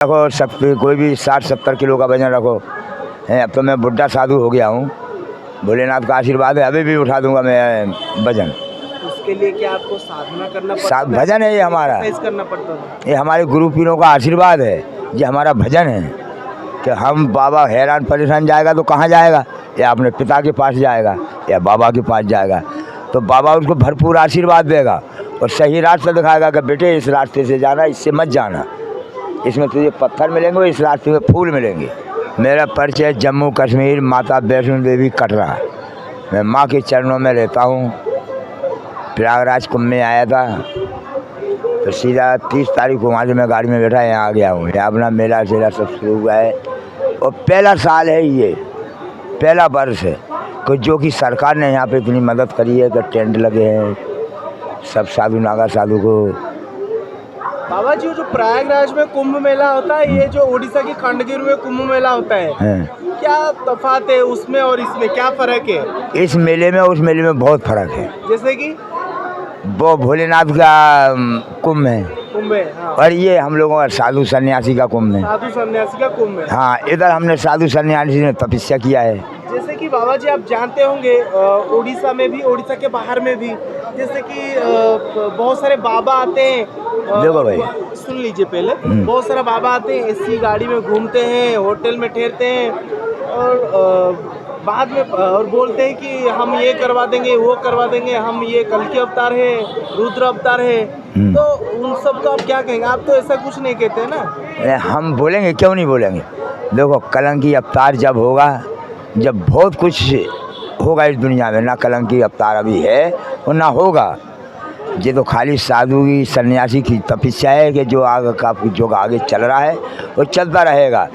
रखो सकते कोई भी 60-70 किलो का वजन रखो है। अब तो मैं बुढ़ा साधु हो गया हूँ, भोलेनाथ का आशीर्वाद है, अभी भी उठा दूंगा मैं वजन। उसके लिए क्या आपको साधना करना पड़ता है? भजन है ये हमारा, करना पड़ता है। ये हमारे गुरु पीरों का आशीर्वाद है, ये हमारा भजन है कि हम बाबा हैरान परेशान जाएगा तो कहाँ जाएगा, या अपने पिता के पास जाएगा या बाबा के पास जाएगा, तो बाबा उसको भरपूर आशीर्वाद देगा और सही रास्ता दिखाएगा कि बेटे इस रास्ते से जाना, इससे मत जाना, इसमें तुझे पत्थर मिलेंगे, इस रास्ते में फूल मिलेंगे। मेरा परिचय जम्मू कश्मीर माता वैष्णो देवी कटरा, मैं माँ के चरणों में रहता हूँ। प्रयागराज कुंभ में आया था तो सीधा 30 तारीख को वहाँ से मैं गाड़ी में बैठा यहाँ आ गया हूँ। यहाँ अपना मेला सेला सब शुरू हुआ है और पहला साल है, ये पहला वर्ष है कि जो कि सरकार ने यहाँ पे इतनी मदद करी है कि टेंट लगे हैं सब साधु नागा साधु को। बाबा जी जो प्रयागराज में कुंभ मेला होता है, ये जो उड़ीसा की खंडगिरी में कुंभ मेला होता है, क्या तफात है उसमें और इसमें, क्या फर्क है? इस मेले में उस मेले में बहुत फर्क है। जैसे कि वो भोलेनाथ का कुंभ है, हाँ। और ये हम लोगों का साधु सन्यासी का कुंभ है। साधु सन्यासी का कुंभ है। हाँ, इधर हमने साधु सन्यासी ने तपस्या किया है। जैसे कि बाबा जी आप जानते होंगे उड़ीसा में भी, उड़ीसा के बाहर में भी, जैसे कि बहुत सारे बाबा आते हैं। देखो भाई, सुन लीजिए पहले, बहुत सारे बाबा आते हैं, एसी गाड़ी में घूमते हैं, होटल में ठहरते हैं और बाद में और बोलते हैं कि हम ये करवा देंगे, वो करवा देंगे, हम ये कल्कि अवतार है, रुद्र अवतार है। तो उन सब को आप क्या कहेंगे? आप तो ऐसा कुछ नहीं कहते ना। हम बोलेंगे, क्यों नहीं बोलेंगे। देखो, कलंकी अवतार जब होगा, जब बहुत कुछ होगा इस दुनिया में, ना कलंकी अवतार अभी है और ना होगा। ये तो खाली साधु की सन्यासी की तपस्या है कि जो आगे का जो आगे चल रहा है वो चलता रहेगा।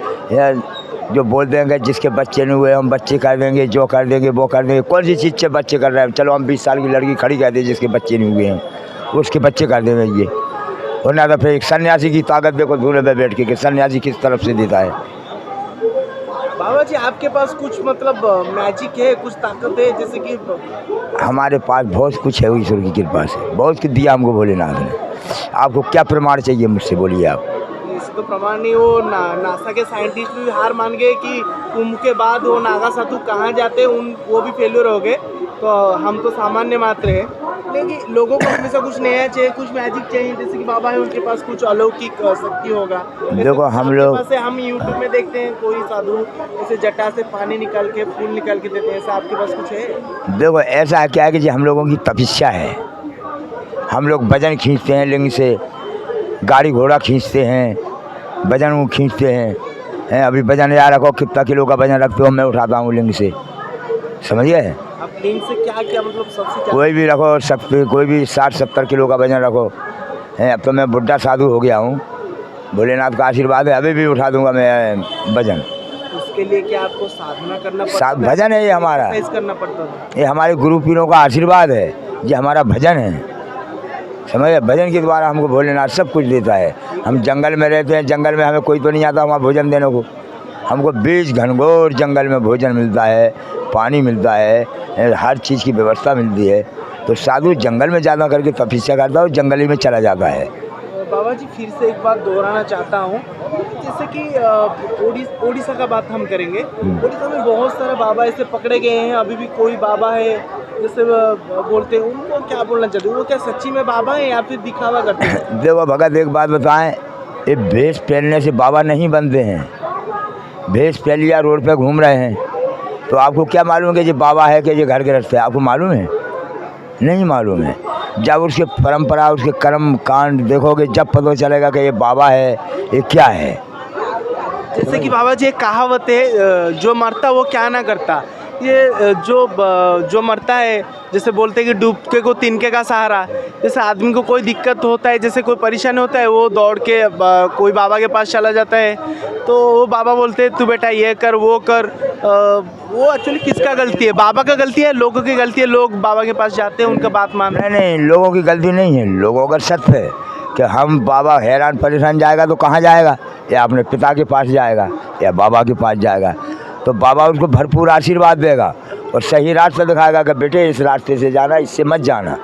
जो बोल देंगे जिसके बच्चे नहीं हुए हम बच्चे कर देंगे, जो कर देंगे वो कर देंगे। कौन सी चीज़ से बच्चे कर रहे हैं? चलो हम 20 साल की लड़की खड़ी कर दें जिसके बच्चे नहीं हुए हैं, उसके बच्चे कर देंगे ये। और ना तो फिर एक सन्यासी की ताकत देखो धूले पे बैठ के कि सन्यासी किस तरफ से देता है। बाबा जी आपके पास कुछ मतलब मैजिक है, कुछ ताकत है? जैसे कि हमारे पास बहुत कुछ है ईश्वर की कृपा से, बहुत कुछ दिया हमको भोलेनाथ ने। आपको क्या प्रमाण चाहिए मुझसे, बोलिए आप। तो प्रमाण नहीं, वो नासा के साइंटिस्ट भी हार मान गए कि कुंभ के बाद वो नागा साधु कहाँ जाते हैं, वो भी फेल्यूर हो गए। तो हम तो सामान्य मात्र है, लेकिन लोगों को हमेशा कुछ नया चाहिए, कुछ मैजिक चाहिए। जैसे कि बाबा है, उनके पास कुछ अलौकिक शक्ति होगा। देखो हम लोग हम यूट्यूब में देखते हैं कोई साधु ऐसे जटा से पानी निकाल के फूल निकाल के देते हैं, ऐसा आपके पास कुछ है? देखो ऐसा है क्या है कि जी हम लोगों की तपस्या है, हम लोग वजन खींचते हैं लिंग से, गाड़ी घोड़ा खींचते हैं, वजन वो खींचते हैं। अभी वजन याद रखो कितना किलो का वजन रखते हो, मैं उठाता हूँ लिंग से, समझिए। अब लिंग से क्या क्या मतलब सबसे कोई भी रखो सकते, कोई भी 60-70 किलो का वजन रखो है। अब तो मैं बुढ़ा साधु हो गया हूँ, भोलेनाथ का आशीर्वाद है, अभी भी उठा दूंगा मैं वजन। उसके लिए क्या आपको साधना करना पड़ता है? भजन है ये हमारा, करना पड़ता है। ये हमारे गुरु पीरों का आशीर्वाद है, ये हमारा भजन है, समझे। भजन के द्वारा हमको भोलेनाथ सब कुछ देता है। हम जंगल में रहते हैं, जंगल में हमें कोई तो नहीं आता वहाँ भोजन देने को, हमको बीच घनघोर जंगल में भोजन मिलता है, पानी मिलता है, हर चीज़ की व्यवस्था मिलती है। तो साधु जंगल में ज़्यादा करके तपस्या करता है और जंगल ही में चला जाता है। बाबा जी फिर से एक बात दोहराना चाहता हूँ, जैसे कि उड़ीसा का बात हम करेंगे। उड़ीसा में बहुत सारे बाबा ऐसे पकड़े गए हैं, अभी भी कोई बाबा है जैसे बोलते हैं, उनको क्या बोलना चाहते हैं? वो क्या सच्ची में बाबा है या फिर दिखावा करते हैं? देखो भगत एक बात बताएं, ये भेष पहनने से बाबा नहीं बनते हैं। भेष पहन लिया, रोड पे घूम रहे हैं, तो आपको क्या मालूम है कि ये बाबा है कि ये घर के रास्ते? आपको मालूम है? नहीं मालूम है। जब उसके परंपरा, उसके कर्म कांड देखोगे, जब पता चलेगा कि ये बाबा है, ये क्या है। जैसे कि बाबा जी एक कहावत है, जो मरता वो क्या ना करता। ये जो मरता है, जैसे बोलते हैं कि डूबके को तिनके का सहारा। जैसे आदमी को कोई दिक्कत होता है, जैसे कोई परेशानी होता है, वो दौड़ के कोई बाबा के पास चला जाता है, तो वो बाबा बोलते हैं तू बेटा ये कर वो कर। वो एक्चुअली किसका गलती है? बाबा का गलती है, लोगों की गलती है? लोग बाबा के पास जाते हैं, उनका बात मान रहे हैं। नहीं, लोगों की गलती नहीं है, लोगों का सत्य है कि हम बाबा हैरान परेशान जाएगा तो कहाँ जाएगा, या अपने पिता के पास जाएगा या बाबा के पास जाएगा, तो बाबा उसको भरपूर आशीर्वाद देगा और सही रास्ता दिखाएगा कि बेटे इस रास्ते से जाना, इससे मत जाना,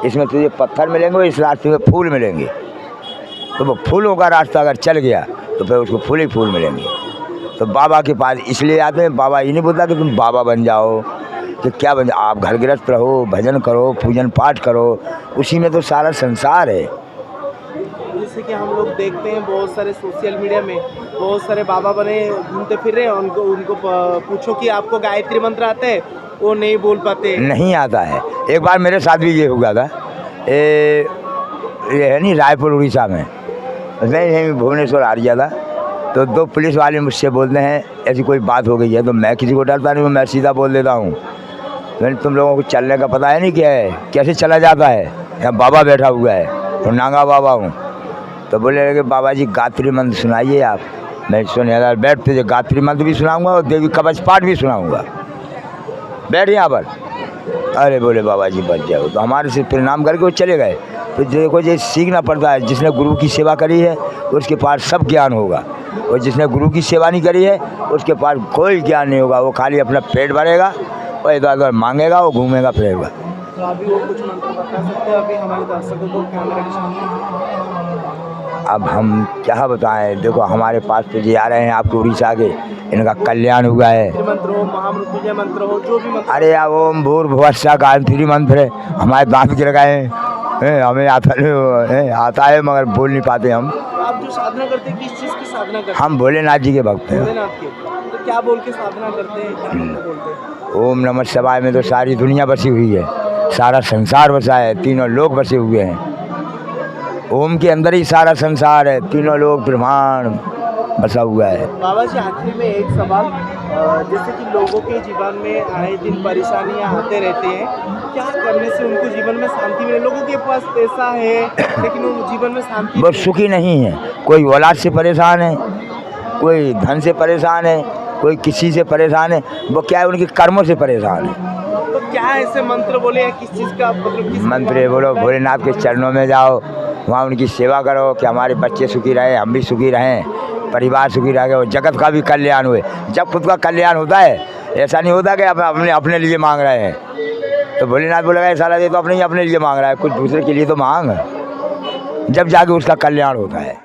इसमें तुझे पत्थर मिलेंगे, इस रास्ते में फूल मिलेंगे। तो वो फूलों का रास्ता अगर चल गया तो फिर उसको फूल ही फूल मिलेंगे। तो बाबा के पास इसलिए आते हैं, बाबा ये नहीं बोलता कि तुम बाबा बन जाओ, कि क्या बन जाओ, आप घर गृहस्थ रहो, भजन करो, पूजन पाठ करो, उसी में तो सारा संसार है। जैसे कि हम लोग देखते हैं बहुत सारे सोशल मीडिया में बहुत सारे बाबा बने घूमते फिर रहे हैं, उनको पूछो कि आपको गायत्री मंत्र आता है, वो नहीं बोल पाते। नहीं आता है। एक बार मेरे साथ भी ये हुआ था, ये है नहीं रायपुर उड़ीसा में, मैं यहीं भुवनेश्वर आ गया था, तो दो पुलिस वाले मुझसे बोलते हैं ऐसी कोई बात हो गई है, तो मैं किसी को डरता नहीं हूँ, मैं सीधा बोल देता हूँ, मैंने तुम लोगों को चलने का पता है नहीं क्या है, कैसे चला जाता है, यहाँ बाबा बैठा हुआ है और नांगा बाबा हूँ। तो बोले लगे बाबा जी गायत्री मंत्र सुनाइए आप। मैं सुने यार बैठते थे, गायत्री मंत्र भी सुनाऊंगा और देवी कवच पाठ भी सुनाऊंगा, बैठ यहाँ पर। अरे बोले बाबा जी बच जाओ, तो हमारे से प्रणाम करके वो चले गए। तो देखो ये सीखना पड़ता है, जिसने गुरु की सेवा करी है उसके पास सब ज्ञान होगा, और जिसने गुरु की सेवा नहीं करी है उसके पास कोई ज्ञान नहीं होगा, वो खाली अपना पेट भरेगा और इधर उधर मांगेगा, वो घूमेगा फिरेगा। तो अभी वो कुछ मंत्र बता सकते हैं अभी हमारे दर्शकों को कैमरे के सामने? अब हम क्या बताएं, देखो हमारे पास तो ये आ रहे हैं आपके उड़ीसा के, इनका कल्याण हुआ है। मंत्र हो, महामृत्युंजय मंत्र हो, जो भी मंत्र। अरे यार ओम भूर्भुवस्सुः गायत्री मंत्र है, हमारे दांत गिर गए हैं, हमें आता है मगर बोल नहीं पाते हम। आप जो साधना करते हैं किस चीज़ की साधना करते हैं? हम भोलेनाथ जी के भक्त हैं। भोलेनाथ की। तो क्या बोल के साधना करते हैं, क्या मंत्र बोलते हैं? ओम नमः शिवाय में तो सारी दुनिया बसी हुई है, सारा संसार बसा है, तीनों लोग बसे हुए हैं। ओम के अंदर ही सारा संसार है, तीनों लोग ब्रह्मांड बसा हुआ है। बाबा जी आखिरी में एक सवाल, जैसे कि लोगों के जीवन में आए दिन परेशानियां आते रहते हैं, क्या करने से उनको जीवन में शांति मिले? लोगों के पास पैसा है लेकिन वो जीवन में शांति वो सुखी नहीं है, कोई औलाद से परेशान है, कोई धन से परेशान है, कोई किसी से परेशान है, वो क्या है उनके कर्मों से परेशान है। तो क्या ऐसे मंत्र बोले या किस चीज़ का मतलब किस मंत्र बोलो, भोलेनाथ के चरणों में जाओ, वहाँ उनकी सेवा करो कि हमारे बच्चे सुखी रहे, हम भी सुखी रहें, परिवार सुखी रहे और जगत का भी कल्याण हुए। जब खुद का कल्याण होता है, ऐसा नहीं होता कि अपने लिए मांग रहे हैं। तो भोलेनाथ बोलेगा ऐसा लगे तो अपने लिए मांग रहा है, कुछ दूसरे के लिए तो मांग, जब जाके उसका कल्याण होता है।